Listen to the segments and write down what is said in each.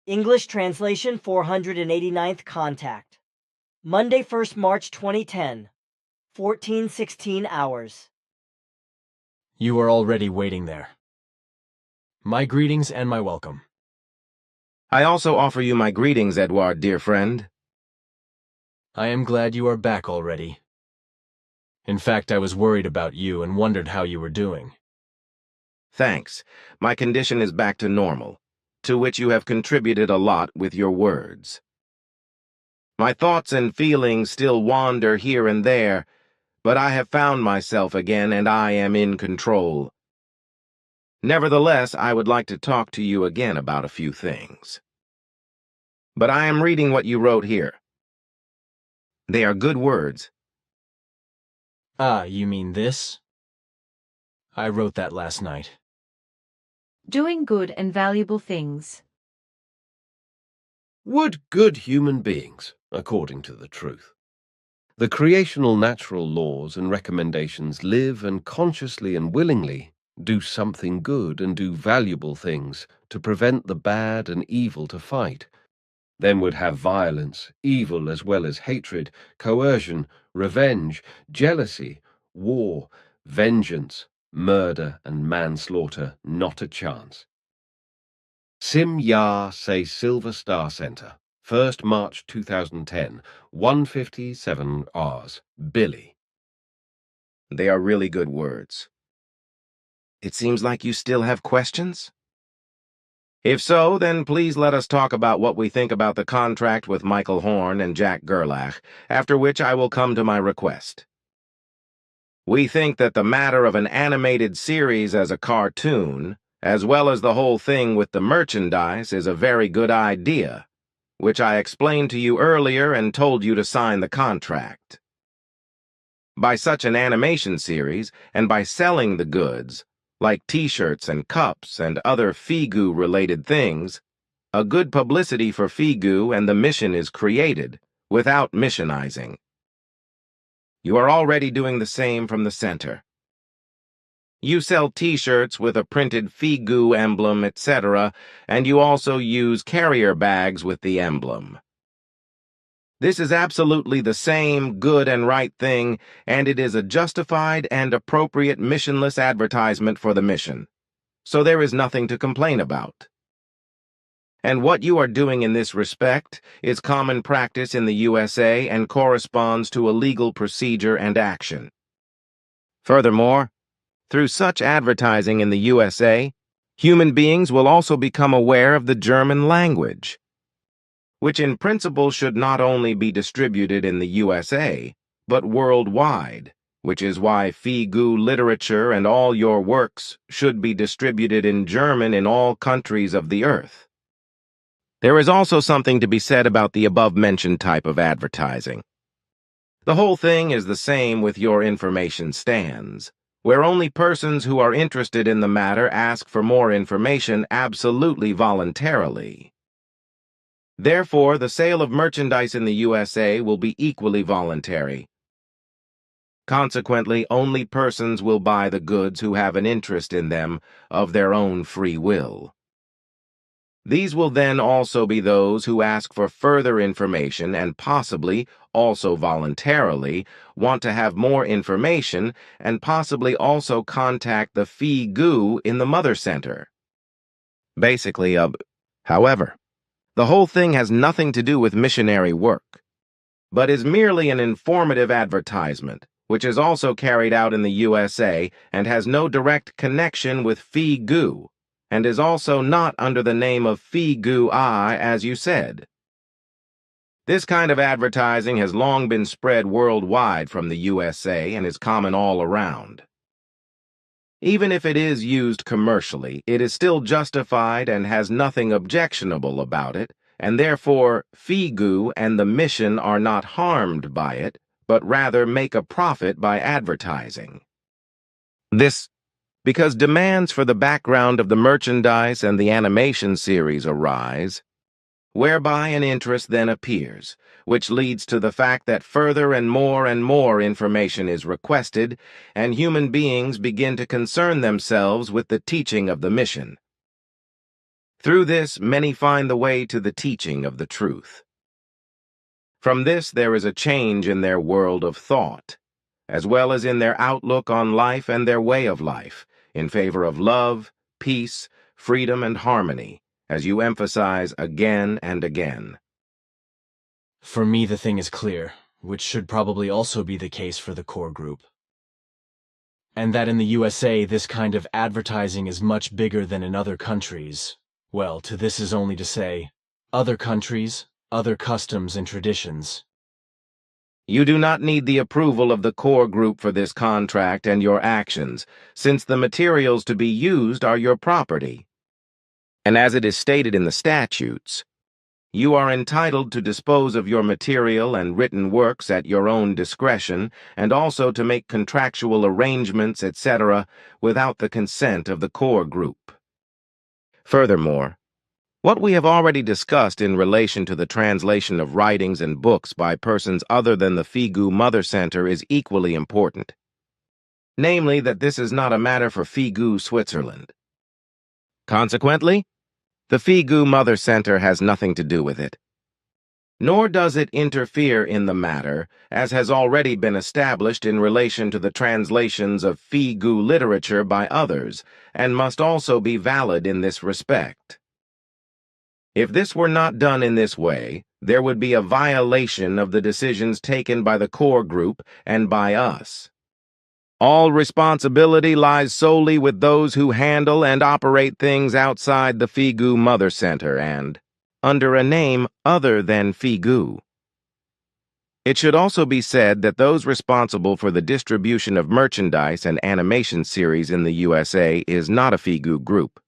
English translation 489th contact. Monday, 1st March 2010, 14:16 hours. You are already waiting there. My greetings and my welcome. I also offer you my greetings, Edouard, dear friend. I am glad you are back already. In fact, I was worried about you and wondered how you were doing. Thanks. My condition is back to normal, to which you have contributed a lot with your words. My thoughts and feelings still wander here and there, but I have found myself again and I am in control. Nevertheless, I would like to talk to you again about a few things. But I am reading what you wrote here. They are good words. Ah, you mean this? I wrote that last night. Doing good and valuable things. Would good human beings, according to the truth. The creational natural laws and recommendations live and consciously and willingly do something good and do valuable things to prevent the bad and evil to fight, then would have violence, evil as well as hatred, coercion, revenge, jealousy, war, vengeance, murder, and manslaughter not a chance. Sim Ya Say Silver Star Center, 1st March 2010, 1:57 hours. Billy. They are really good words. It seems like you still have questions? If so, then please let us talk about what we think about the contract with Michael Horn and Jack Gerlach, after which I will come to my request. We think that the matter of an animated series as a cartoon, as well as the whole thing with the merchandise, is a very good idea, which I explained to you earlier and told you to sign the contract. By such an animation series, and by selling the goods, like t-shirts and cups and other Figu-related things, a good publicity for Figu and the mission is created, without missionizing. You are already doing the same from the center. You sell t-shirts with a printed Figu emblem, etc., and you also use carrier bags with the emblem. This is absolutely the same good and right thing, and it is a justified and appropriate missionless advertisement for the mission. So there is nothing to complain about. And what you are doing in this respect is common practice in the USA and corresponds to a legal procedure and action. Furthermore, through such advertising in the USA, human beings will also become aware of the German language, which in principle should not only be distributed in the USA, but worldwide, which is why Figu literature and all your works should be distributed in German in all countries of the earth. There is also something to be said about the above-mentioned type of advertising. The whole thing is the same with your information stands, where only persons who are interested in the matter ask for more information absolutely voluntarily. Therefore, the sale of merchandise in the USA will be equally voluntary. Consequently, only persons will buy the goods who have an interest in them of their own free will. These will then also be those who ask for further information and possibly, also voluntarily, want to have more information and possibly also contact the Figu in the Mother Center. Basically, however, the whole thing has nothing to do with missionary work, but is merely an informative advertisement, which is also carried out in the USA and has no direct connection with Figu, and is also not under the name of Figu-I, as you said. This kind of advertising has long been spread worldwide from the USA and is common all around. Even if it is used commercially, it is still justified and has nothing objectionable about it, and therefore Figu and the mission are not harmed by it, but rather make a profit by advertising. This because demands for the background of the merchandise and the animation series arise, whereby an interest then appears, which leads to the fact that further and more information is requested, and human beings begin to concern themselves with the teaching of the mission. Through this, many find the way to the teaching of the truth. From this, there is a change in their world of thought, as well as in their outlook on life and their way of life, in favor of love, peace, freedom, and harmony, as you emphasize again and again. For me, the thing is clear, which should probably also be the case for the core group. And that in the USA, this kind of advertising is much bigger than in other countries. Well, to this is only to say, other countries, other customs and traditions. You do not need the approval of the core group for this contract and your actions, since the materials to be used are your property. And as it is stated in the statutes, you are entitled to dispose of your material and written works at your own discretion, and also to make contractual arrangements, etc., without the consent of the core group. Furthermore, what we have already discussed in relation to the translation of writings and books by persons other than the Figu Mother Center is equally important. Namely, that this is not a matter for Figu, Switzerland. Consequently, the Figu Mother Center has nothing to do with it. Nor does it interfere in the matter, as has already been established in relation to the translations of Figu literature by others, and must also be valid in this respect. If this were not done in this way, there would be a violation of the decisions taken by the core group and by us. All responsibility lies solely with those who handle and operate things outside the Figu Mother Center and under a name other than Figu. It should also be said that those responsible for the distribution of merchandise and animation series in the USA is not a Figu group,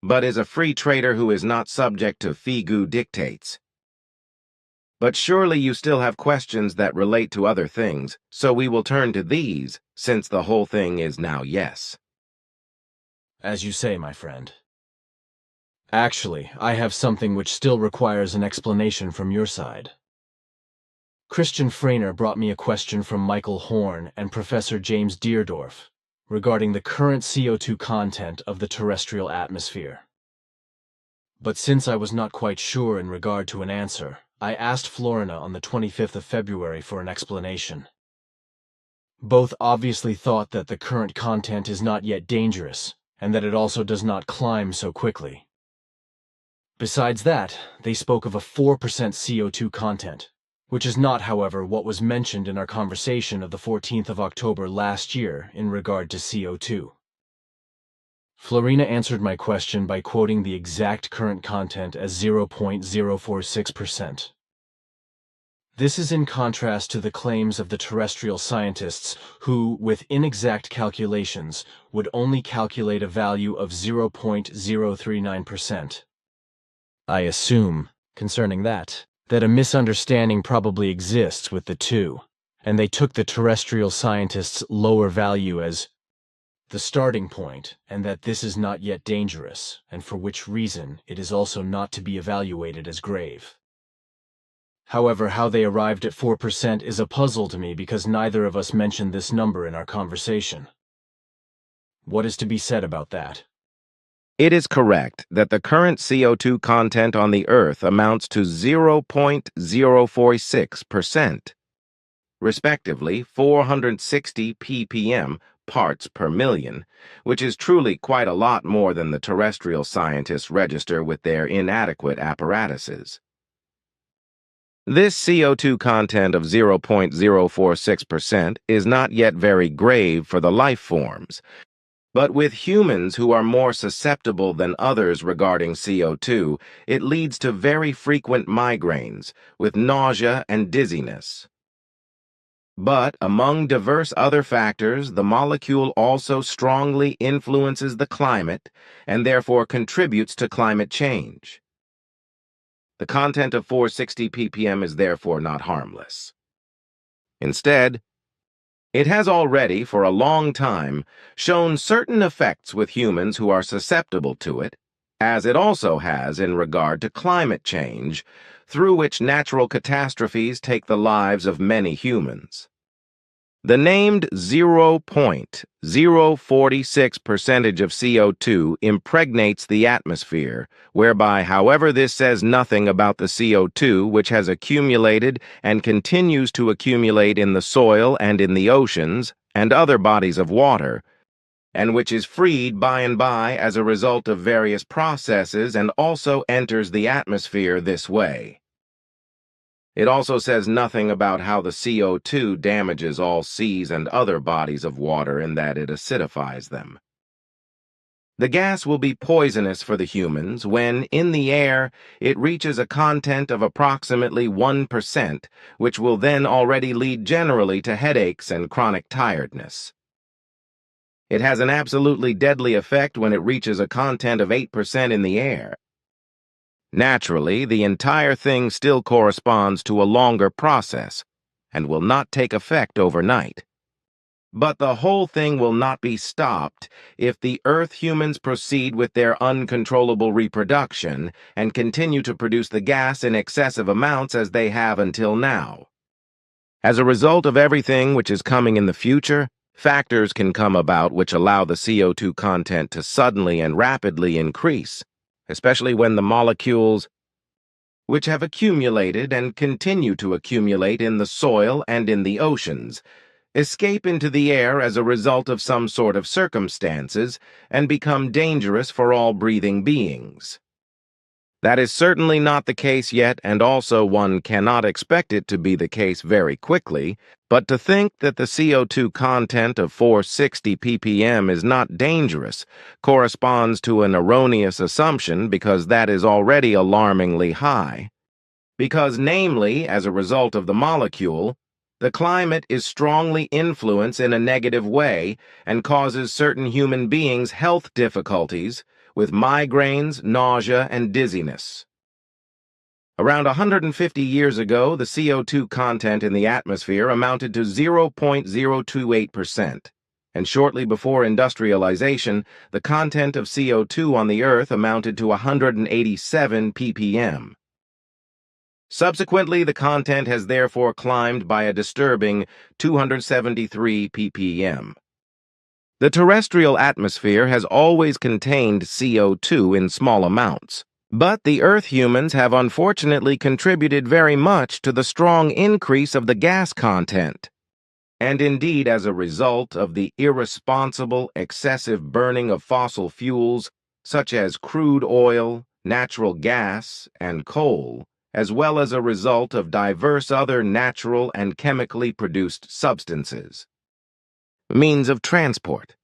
but is a free trader who is not subject to Figu dictates. But surely you still have questions that relate to other things, so we will turn to these, since the whole thing is now yes. As you say, my friend. Actually, I have something which still requires an explanation from your side. Christian Freiner brought me a question from Michael Horn and Professor James Deerdorf regarding the current CO2 content of the terrestrial atmosphere. But since I was not quite sure in regard to an answer, I asked Florina on the 25th of February for an explanation. Both obviously thought that the current content is not yet dangerous, and that it also does not climb so quickly. Besides that, they spoke of a 4% CO2 content, which is not, however, what was mentioned in our conversation of the 14th of October last year in regard to CO2. Florina answered my question by quoting the exact current content as 0.046%. This is in contrast to the claims of the terrestrial scientists who, with inexact calculations, would only calculate a value of 0.039%. I assume, concerning that a misunderstanding probably exists with the two, and they took the terrestrial scientists' lower value as the starting point, and that this is not yet dangerous, and for which reason it is also not to be evaluated as grave. However, how they arrived at 4% is a puzzle to me because neither of us mentioned this number in our conversation. What is to be said about that? It is correct that the current CO2 content on the Earth amounts to 0.046%, respectively 460 ppm parts per million, which is truly quite a lot more than the terrestrial scientists register with their inadequate apparatuses. This CO2 content of 0.046% is not yet very grave for the life forms, but with humans who are more susceptible than others regarding CO2, it leads to very frequent migraines, with nausea and dizziness. But among diverse other factors, the molecule also strongly influences the climate and therefore contributes to climate change. The content of 460 ppm is therefore not harmless. Instead, it has already, for a long time, shown certain effects with humans who are susceptible to it, as it also has in regard to climate change, through which natural catastrophes take the lives of many humans. The named 0.046% of CO2 impregnates the atmosphere, whereby, however, this says nothing about the CO2 which has accumulated and continues to accumulate in the soil and in the oceans and other bodies of water, and which is freed by and by as a result of various processes and also enters the atmosphere this way. It also says nothing about how the CO2 damages all seas and other bodies of water in that it acidifies them. The gas will be poisonous for the humans when, in the air, it reaches a content of approximately 1%, which will then already lead generally to headaches and chronic tiredness. It has an absolutely deadly effect when it reaches a content of 8% in the air. Naturally, the entire thing still corresponds to a longer process and will not take effect overnight. But the whole thing will not be stopped if the Earth humans proceed with their uncontrollable reproduction and continue to produce the gas in excessive amounts as they have until now. As a result of everything which is coming in the future, factors can come about which allow the CO2 content to suddenly and rapidly increase, especially when the molecules which have accumulated and continue to accumulate in the soil and in the oceans escape into the air as a result of some sort of circumstances and become dangerous for all breathing beings. That is certainly not the case yet, and also one cannot expect it to be the case very quickly, but to think that the CO2 content of 460 ppm is not dangerous corresponds to an erroneous assumption because that is already alarmingly high. Because, namely, as a result of the molecule, the climate is strongly influenced in a negative way and causes certain human beings health difficulties with migraines, nausea, and dizziness. Around 150 years ago, the CO2 content in the atmosphere amounted to 0.028%, and shortly before industrialization, the content of CO2 on the Earth amounted to 187 ppm. Subsequently, the content has therefore climbed by a disturbing 273 ppm. The terrestrial atmosphere has always contained CO2 in small amounts, but the Earth humans have unfortunately contributed very much to the strong increase of the gas content. And indeed, as a result of the irresponsible, excessive burning of fossil fuels, such as crude oil, natural gas, and coal, as well as a result of diverse other natural and chemically produced substances. Means of transport,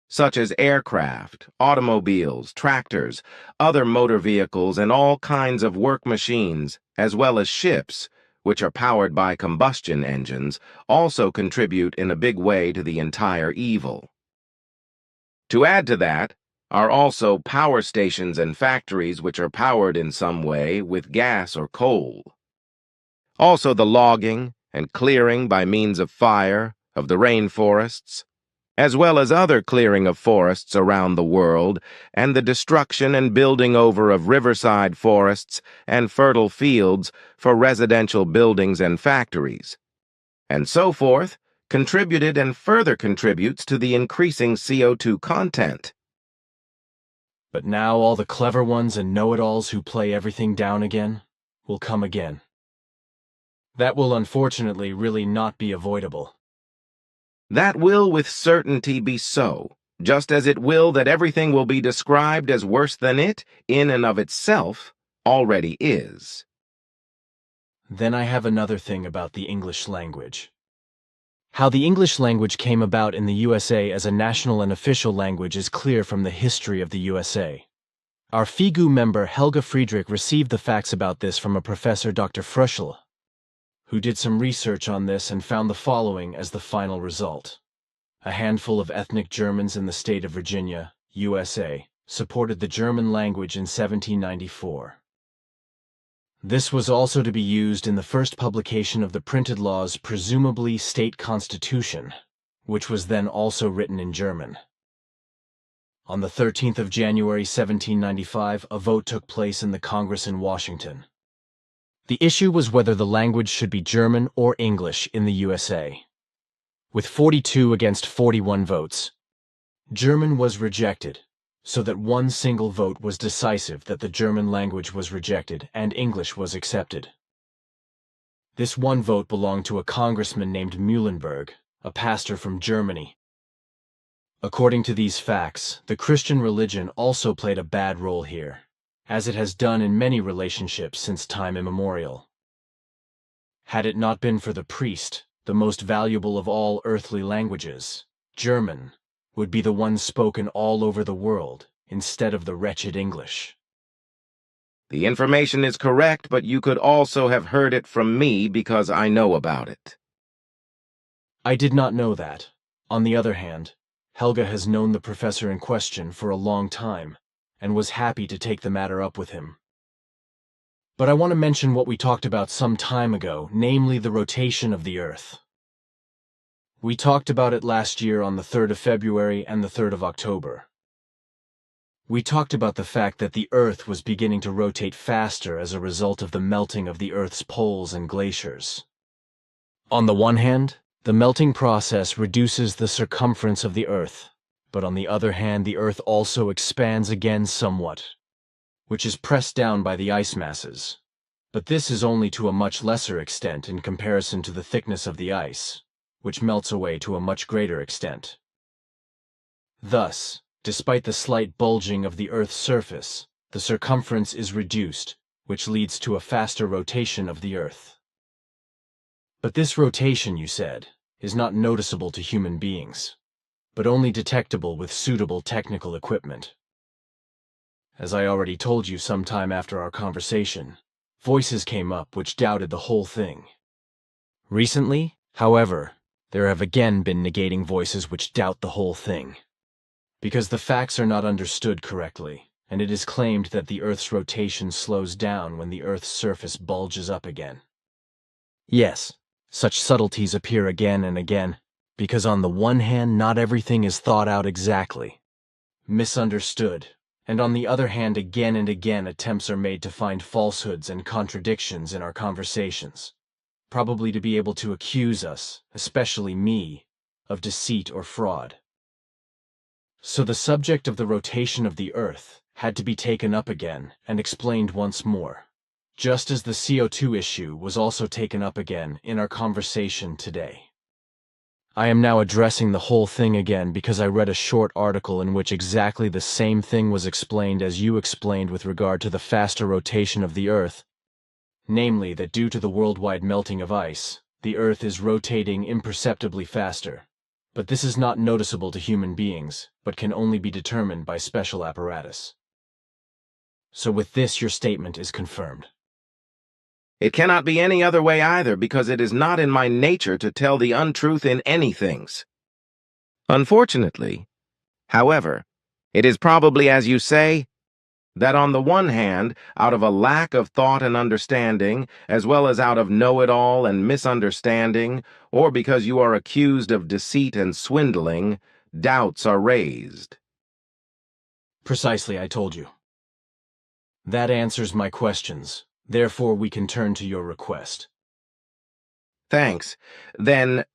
such as aircraft, automobiles, tractors, other motor vehicles, and all kinds of work machines, as well as ships, which are powered by combustion engines, also contribute in a big way to the entire evil. To add to that are also power stations and factories which are powered in some way with gas or coal. Also the logging and clearing by means of fire of the rainforests, as well as other clearing of forests around the world, and the destruction and building over of riverside forests and fertile fields for residential buildings and factories, and so forth, contributed and further contributes to the increasing CO2 content. But now all the clever ones and know-it-alls who play everything down again will come again. That will unfortunately really not be avoidable. That will with certainty be so, just as it will that everything will be described as worse than it, in and of itself, already is. Then I have another thing about the English language. How the English language came about in the USA as a national and official language is clear from the history of the USA. Our FIGU member Helga Friedrich received the facts about this from a professor, Dr. Fröschel, who did some research on this and found the following as the final result. A handful of ethnic Germans in the state of Virginia, USA, supported the German language in 1794. This was also to be used in the first publication of the printed law's presumably state constitution, which was then also written in German. On the 13th of January 1795, a vote took place in the Congress in Washington. The issue was whether the language should be German or English in the USA. with 42 against 41 votes. German was rejected, so that one single vote was decisive that the German language was rejected and English was accepted. This one vote belonged to a congressman named Muhlenberg, a pastor from Germany. According to these facts, the Christian religion also played a bad role here, as it has done in many relationships since time immemorial. Had it not been for the priest, the most valuable of all earthly languages, German, would be the one spoken all over the world instead of the wretched English. The information is correct, but you could also have heard it from me because I know about it. I did not know that. On the other hand, Helga has known the professor in question for a long time and was happy to take the matter up with him. But I want to mention what we talked about some time ago, namely the rotation of the Earth. We talked about it last year on the 3rd of February and the 3rd of October. We talked about the fact that the Earth was beginning to rotate faster as a result of the melting of the Earth's poles and glaciers. On the one hand, the melting process reduces the circumference of the Earth, but on the other hand, the Earth also expands again somewhat, which is pressed down by the ice masses. But this is only to a much lesser extent in comparison to the thickness of the ice, which melts away to a much greater extent. Thus, despite the slight bulging of the Earth's surface, the circumference is reduced, which leads to a faster rotation of the Earth. But this rotation, you said, is not noticeable to human beings, but only detectable with suitable technical equipment. As I already told you some time after our conversation, voices came up which doubted the whole thing. Recently, however, there have again been negating voices which doubt the whole thing, because the facts are not understood correctly, and it is claimed that the Earth's rotation slows down when the Earth's surface bulges up again. Yes, such subtleties appear again and again, because on the one hand not everything is thought out exactly, misunderstood, and on the other hand again and again attempts are made to find falsehoods and contradictions in our conversations, probably to be able to accuse us, especially me, of deceit or fraud. So the subject of the rotation of the Earth had to be taken up again and explained once more, just as the CO2 issue was also taken up again in our conversation today. I am now addressing the whole thing again because I read a short article in which exactly the same thing was explained as you explained with regard to the faster rotation of the Earth, namely that due to the worldwide melting of ice, the Earth is rotating imperceptibly faster. But this is not noticeable to human beings, but can only be determined by special apparatus. So with this, your statement is confirmed. It cannot be any other way either, because it is not in my nature to tell the untruth in anythings. Unfortunately, however, it is probably as you say, that on the one hand, out of a lack of thought and understanding, as well as out of know-it-all and misunderstanding, or because you are accused of deceit and swindling, doubts are raised. Precisely, I told you. That answers my questions. Therefore, we can turn to your request. Thanks. Then,